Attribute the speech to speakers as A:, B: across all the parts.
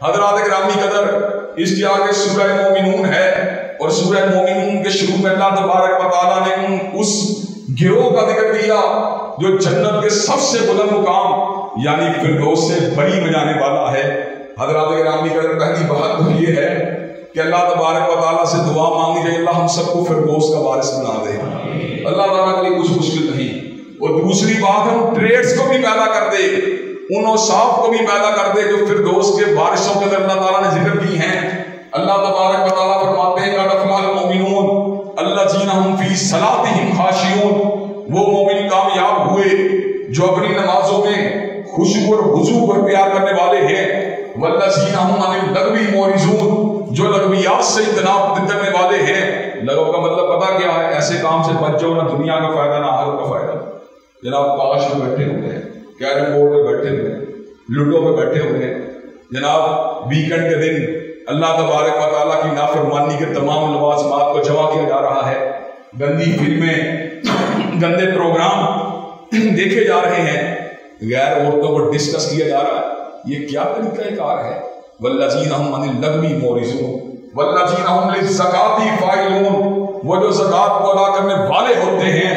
A: حضرات گرامی قدر، اس کے آگے سورہ مومنون ہے، اور سورہ مومنون کے شروع میں اللہ تبارک و تعالیٰ نے اس گروہ کا ذکر کیا جو جنت کے سب سے بلند مقام یعنی فردوس سے بری میں جانے والا ہے۔ حضرات گرامی قدر، پہلی بات تو یہ ہے کہ اللہ تبارک و تعالیٰ سے دعا مانگنی چاہیے اللہ ہم سب کو فردوس کا وارث بنا دے، اللہ تعالیٰ کے لیے کچھ مشکل نہیں۔ اور دوسری بات ہم ٹریڈز کو بھی پیدا کر دے، ان اوصاف کو بھی پیدا کر دے جو فردوس کے وارثوں کے اندر اللہ تعالیٰ نے ذکر کی ہیں۔ اللہ تبارک و تعالیٰ فرماتے ہیں قد افلح المؤمنون الذین هم فی صلاتهم خاشعون، وہ مومن کامیاب ہوئے جو اپنی نمازوں میں خشوع اور خضوع کو اختیار کرنے والے ہیں، والذین هم عن اللغو معرضون، جو لغویات سے اجتناب کرنے والے ہیں۔ لغو کا مطلب پتہ کیا ہے؟ ایسے کام سے بچ جاؤ نہ دنیا کا فائدہ نہ آخرت کا فائدہ۔ جناب تاش میں بیٹھے ہوئے ہیں، کیرم بورڈ پہ بیٹھے ہوئے ہیں، لوڈو پہ بیٹھے ہوئے ہیں، جناب ویکنڈ کے دن اللہ تبارک و تعالیٰ کی نافرمانی کے تمام لوازمات کو جمع کیا جا رہا ہے، گندی فلمیں، گندے پروگرام دیکھے جا رہے ہیں، غیر عورتوں کو ڈسکس کیا جا رہا ہے۔ یہ کیا طریقہ کار ہے؟ والذین هم عن اللغو معرضون والذین هم للزکاۃ فاعلون، وہ جو زکوٰۃ کو ادا کرنے والے ہوتے ہیں،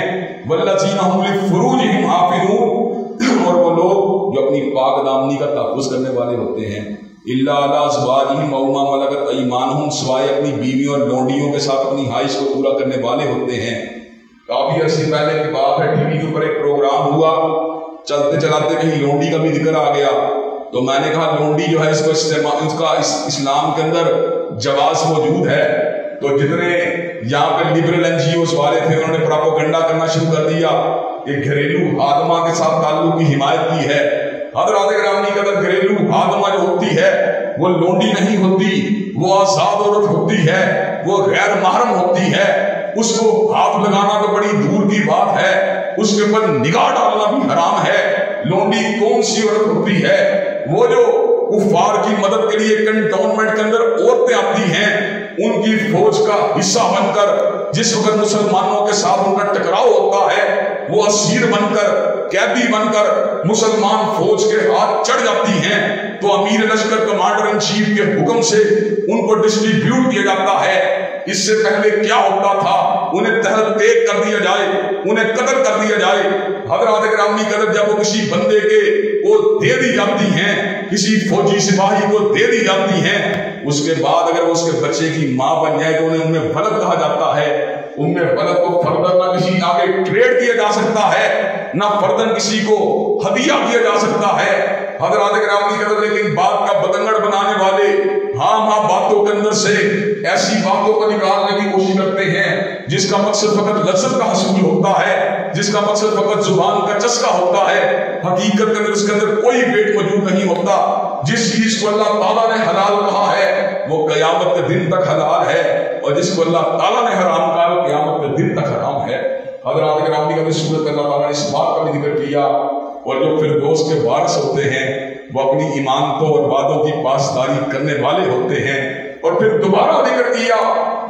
A: والذین هم لفروجهم حافظون، اور وہ لوگ جو اپنی پاک دامنی کا تحفظ کرنے والے ہوتے ہیں، الا علی ازواجہم او ما ملکت ایمانہم، سوائے اپنی بیویوں اور لونڈیوں کے ساتھ اپنی خواہش کو پورا کرنے والے ہوتے ہیں۔ کافی عرصے پہلے کی بات ہے، ٹی وی کے اوپر ایک پروگرام ہوا، چلتے چلاتے کہیں لونڈی کا بھی ذکر آ گیا، تو میں نے کہا لونڈی جو ہے اس کو استعمال، اس کا اسلام کے اندر جواز موجود ہے۔ تو جتنے یہاں پہ لبرل این جی اوز والے تھے انہوں نے پراپوگنڈا کرنا شروع کر دیا کہ گھریلو خادمہ کے ساتھ تعلق کی حمایت کی ہے۔ حضرات گرامی قدر، گھریلو خادمہ جو ہوتی ہے وہ لونڈی نہیں ہوتی، وہ آزاد عورت ہوتی ہے، وہ غیر محرم ہوتی ہے، اس کو ہاتھ لگانا تو بڑی دور کی بات ہے، اس کے اوپر نگاہ ڈالنا بھی حرام ہے۔ لونڈی کون سی عورت ہوتی ہے؟ وہ جو کفار کی مدد کے لیے کنٹونمنٹ کے اندر عورتیں آتی ہیں، ان کی فوج کا حصہ بن کر جس وقت مسلمانوں کے ساتھ ان کا ٹکراؤ ہوتا ہے، وہ اسیر بن کر، قیدی بن کر مسلمان فوج کے ہاتھ چڑھ جاتی ہیں، تو امیر لشکر کمانڈر ان چیف کے حکم سے ان کو ڈسٹریبیوٹ کیا جاتا ہے۔ اس سے پہلے کیا ہوتا تھا؟ انہیں تحت تیگ کر دیا جائے، انہیں قتل کر دیا جائے۔ حضرات گرامی قدر، جب وہ کسی بندے کے کو دے دی جاتی ہیں، کسی فوجی سپاہی کو دے دی جاتی ہیں، اس کے بعد اگر وہ اس کے بچے کی ماں بن جائے تو انہیں ام ولد کہا جاتا ہے۔ ام ولد کو فردن نہ کسی آگے ٹریڈ کیا جا سکتا ہے، نہ فردن کسی کو ہدیہ کیا جا سکتا ہے۔ حضرات گرامی قدر، لیکن بات کا بتنگڑ بنانے والے ہاں باتوں کے اندر سے ایسی باتوں کو نکالنے کی کوشش کرتے ہیں جس کا مقصد فقط لذت کا حصول ہوتا ہے، جس کا مقصد فقط زبان کا چسکا ہوتا ہے، حقیقت کے اندر اس کے اندر کوئی ویٹ موجود نہیں ہوتا۔ جس چیز کو اللہ تعالیٰ نے حلال کہا ہے وہ قیامت کے دن تک حلال ہے، اور جس کو اللہ تعالیٰ نے حرام کہا وہ قیامت کے دن تک حرام ہے۔ حضرات گرامی کا صورت اللہ تعالیٰ نے اس بات کا بھی ذکر کیا، اور جو فردوس کے وارث ہوتے ہیں وہ اپنی ایمانتوں اور وعدوں کی پاسداری کرنے والے ہوتے ہیں، اور پھر دوبارہ ذکر کیا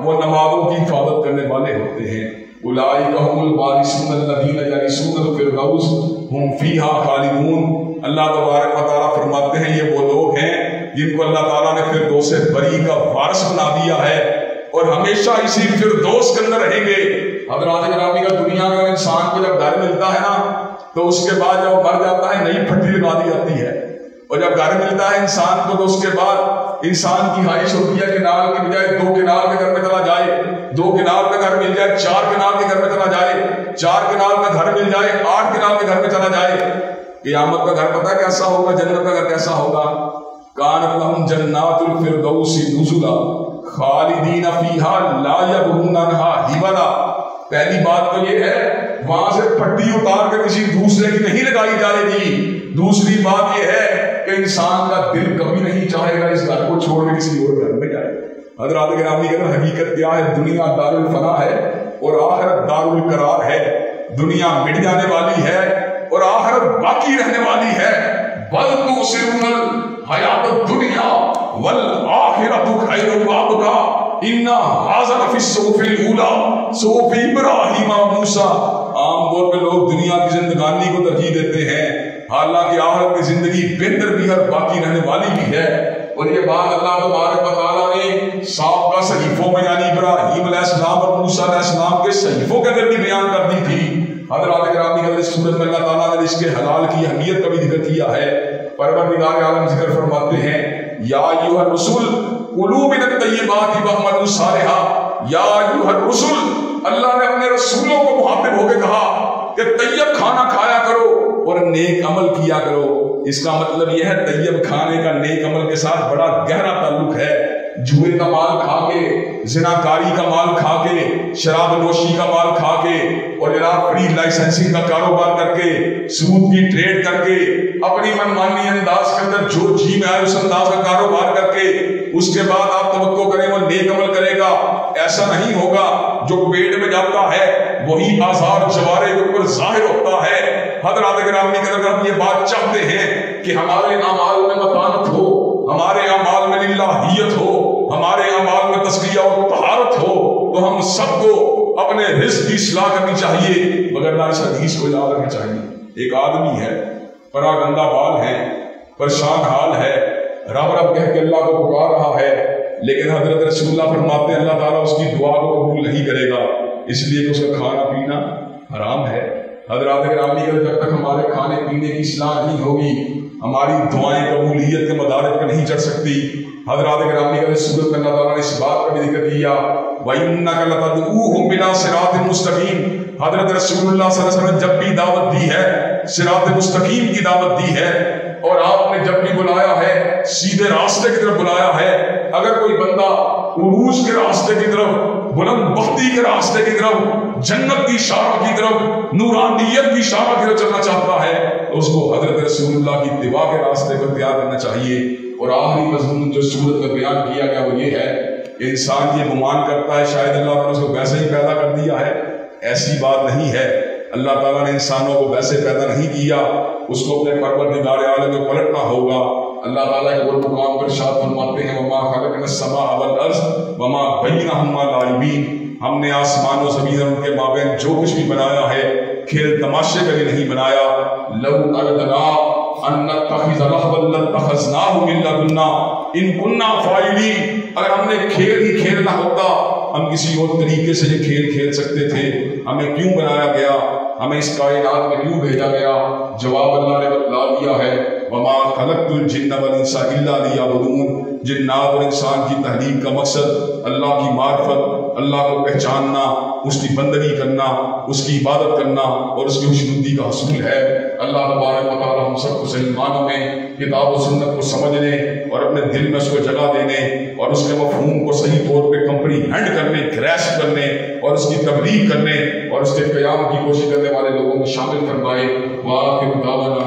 A: وہ نمازوں کی حفاظت کرنے والے ہوتے ہیں۔ اولئک هم الوارثون الذین یرثون الفردوس هم فیہا خالدون۔ اللہ تبارک و تعالیٰ فرماتے ہیں یہ وہ لوگ ہیں جن کو اللہ تعالیٰ نے فردوس بری کا وارث بنا دیا ہے، اور ہمیشہ اسی فردوس کے اندر رہیں گے۔ حضرات گرامی کا دنیا میں انسان کو جب گھر ملتا ہے نا، تو اس کے بعد جب مر جاتا ہے نئی پھٹی لگا دی جاتی ہے، اور جب گھر ملتا ہے انسان کو تو اس کے بعد انسان کی خواہش ہوتی ہے کہ کنال کی بجائے 2 کنال کے گھر میں چلا جائے، 2 کنال کا گھر مل جائے 4 کنال کے گھر میں چلا جائے، 4 کنال کا گھر مل جائے 8 کنال کے گھر میں چلا جائے۔ قیامت کا گھر پتہ کیسا ہوگا؟ جنت کا گھر کیسا ہوگا؟ کانت لہم جنات الفردوس نزلا خالدین فیہا لا یبغون عنہا حولا۔ پہلی بات تو یہ ہے وہاں سے پھٹی اتار کے کسی دوسرے کی نہیں لگائی جائے گی۔ دوسری بات یہ ہے کہ انسان کا دل کبھی نہیں چاہے گا اس گھر کو چھوڑ کے کسی اور گھر میں جائے۔ حضرات گرامی اگر حقیقت کیا ہے، دنیا دار الفنا ہے اور آخرت دار القرار ہے۔ دنیا مٹ جانے والی ہے اور آخرت باقی رہنے والی ہے۔ بل تؤثرون الحیات الدنیا والآخرۃ خیر وابقیٰ ان ھذا لفی الصحف الاولی صحف ابراہیم و موسیٰ۔ عام طور پہ لوگ دنیا کی زندگانی کو ترجیح دیتے ہیں، حالانکہ آخرت کی زندگی بہتر بھی ہے اور باقی رہنے والی بھی ہے۔ اور یہ بات اللہ تبارک و تعالیٰ نے سابقہ صحیفوں میں یعنی ابراہیم علیہ السلام اور موسیٰ علیہ السلام کے صحیفوں کے اندر بھی بیان کر دی تھی۔ حضرات گرامی حضرت سورت میں اللہ تعالیٰ نے رزق حلال کی اہمیت کا بھی ذکر کیا ہے۔ پروردگار عالم ذکر فرماتے ہیں یا ایھا الرسول کلوا من الطیبات واعملوا صالحا، یا ایھا الرسول، اللہ نے اپنے رسولوں کو مخاطب ہو کے کہا کہ طیب کھانا کھایا کرو اور نیک عمل کیا کرو۔ اس کا مطلب یہ ہے طیب کھانے کا نیک عمل کے ساتھ بڑا گہرا تعلق ہے۔ جوئے کا مال کھا کے، زناکاری کا مال کھا کے، شراب نوشی کا مال کھا کے، اور جناب فری لائسنسنگ کا کاروبار کر کے، سود کی ٹریڈ کر کے، اپنی منمانی انداز کے اندر جو جی میں آئے اس انداز کا کاروبار کر کے اس کے بعد آپ توقع کریں وہ نیک عمل کرے گا، ایسا نہیں ہوگا۔ جو پیٹ میں جاتا ہے وہی آثار جوارے کے اوپر ظاہر ہوتا ہے۔ حضرات گرامی اگر ہم یہ بات چاہتے ہیں کہ ہمارے اعمال میں متانت ہو، ہمارے اعمال میں للہیت ہو، ہمارے اعمال میں تزکیہ اور طہارت ہو، تو ہم سب کو اپنے رزق کی اصلاح کرنی چاہیے، مگر نہ اس حدیث کو یاد رکھنا چاہیے۔ ایک آدمی ہے، پرا گندہ بال ہے، پریشان حال ہے، رب رب کہہ کے اللہ کو پکار رہا ہے، لیکن حضرت رسول اللہ فرماتے ہیں اللہ تعالیٰ اس کی دعا کو قبول نہیں کرے گا، اس لیے کہ اس کا کھانا پینا حرام ہے۔ حضرات گرامی جب تک ہمارے کھانے پینے کی اصلاح نہیں ہوگی، ہماری دعائیں قبولیت کے مدارج پہ نہیں چڑھ سکتی۔ حضرات گرامی کا سورت میں اللہ تعالیٰ نے اس بات کا بھی ذکر کیا وَإِنَّكَ لَتَدْعُوهُمْ إِلَىٰ صِرَاطٍ مُسْتَقِيمٍ۔ حضرت رسول اللہ صلی اللہ علیہ وسلم نے جب بھی دعوت دی ہے صراط مستقیم کی دعوت دی ہے، اور آپ نے جب بھی بلایا ہے سیدھے راستے کی طرف بلایا ہے۔ اگر کوئی بندہ عروج کے راستے کی طرف، بلند بختی کے راستے کی طرف، جنت کی شاہ کی طرف، نورانیت کی شاہ کی طرف چلنا چاہتا ہے تو اس کو حضرت رسول اللہ کی اتباع کے راستے کو اختیار کرنا چاہیے۔ اور آخری مضمون جو سورت میں بیان کیا گیا وہ یہ ہے کہ انسان یہ گمان کرتا ہے شاید اللہ تعالیٰ نے اس کو ویسے ہی پیدا کر دیا ہے، ایسی بات نہیں ہے۔ اللہ تعالیٰ نے انسانوں کو ویسے پیدا نہیں کیا، اس کو اپنے پروردگار عالم میں پلٹنا ہوگا۔ اللہ تعالیٰ ایک اور مقام پر ارشاد فرماتے ہیں وَمَا خَلَقْنَا السَّمَاءَ وَالْأَرْضَ وَمَا بَيْنَهُمَا لَاعِبِينَ۔ ہم نے آسمان و زمین اور ان کے مابین جو کچھ بھی بنایا ہے کھیل تماشے کے لیے نہیں بنایا۔ لَوْ أَرَدْنَا أَن نَّتَّخِذَ لَهْوًا لَّاتَّخَذْنَاهُ مِن لَّدُنَّا إِن كُنَّا فَاعِلِينَ۔ اگر ہم نے کھیل ہی کھیلنا ہوتا ہم کسی اور طریقے سے یہ کھیل کھیل سکتے تھے۔ ہمیں کیوں بنایا گیا، ہمیں اس کائنات میں کیوں بھیجا گیا؟ جواب اللہ نے بتلا دیا ہے وَمَا خَلَقْتُ الْجِنَّ وَالْإِنسَ إِلَّا لِيَعْبُدُونَ۔ جنات اور انسان کی تحلیق کا مقصد اللہ کی معرفت، اللہ کو پہچاننا، اس کی بندگی کرنا، اس کی عبادت کرنا اور اس کی خوشنودی کا حصول ہے۔ اللہ تبارک و تعالی ہم سب کو صحیح معنوں میں کتاب و سنت کو سمجھنے اور اپنے دل میں اس کو جگہ دینے اور اس کے مفہوم کو صحیح طور پہ کمپریہینڈ کرنے، گریسپ کرنے اور اس کی تبلیغ کرنے اور اس کے قیام کی کوشش کرنے والے لوگوں کو شامل فرمائے۔ وآخر دعوانا